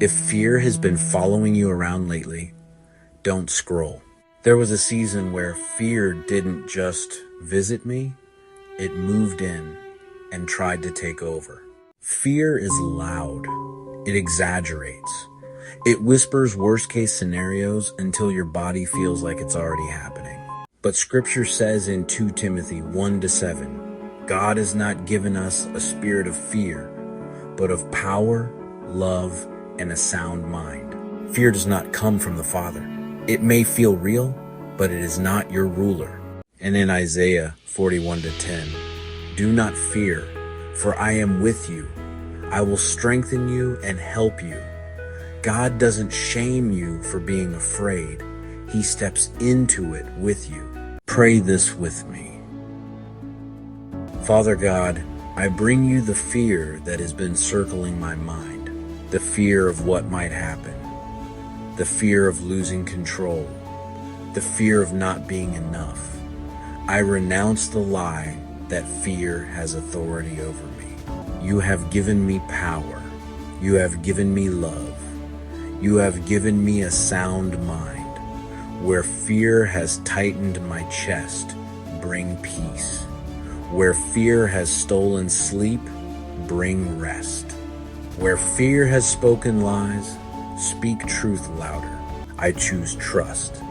If fear has been following you around lately, don't scroll. There was a season where fear didn't just visit me, it moved in and tried to take over. Fear is loud. It exaggerates. It whispers worst-case scenarios until your body feels like it's already happening. But Scripture says in 2 Timothy 1-7, God has not given us a spirit of fear, but of power, love, and a sound mind. Fear does not come from the Father. It may feel real, but it is not your ruler. And in Isaiah 41-10, do not fear, for I am with you. I will strengthen you and help you. God doesn't shame you for being afraid. He steps into it with you. Pray this with me. Father God, I bring you the fear that has been circling my mind, the fear of what might happen, the fear of losing control, the fear of not being enough. I renounce the lie that fear has authority over me. You have given me power. You have given me love. You have given me a sound mind. Where fear has tightened my chest, bring peace. Where fear has stolen sleep, bring rest. Where fear has spoken lies, speak truth louder. I choose trust.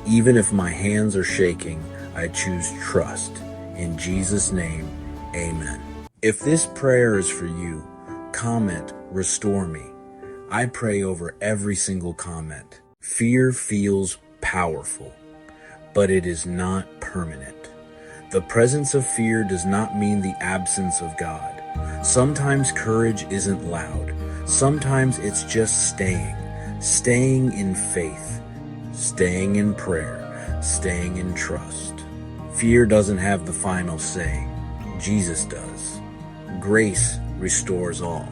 Even if my hands are shaking, I choose trust. In Jesus' name, amen. If this prayer is for you, comment, restore me. I pray over every single comment. Fear feels powerful, but it is not permanent. The presence of fear does not mean the absence of God. Sometimes courage isn't loud. Sometimes it's just staying in faith, staying in prayer, staying in trust. Fear doesn't have the final say. Jesus does. Grace restores all.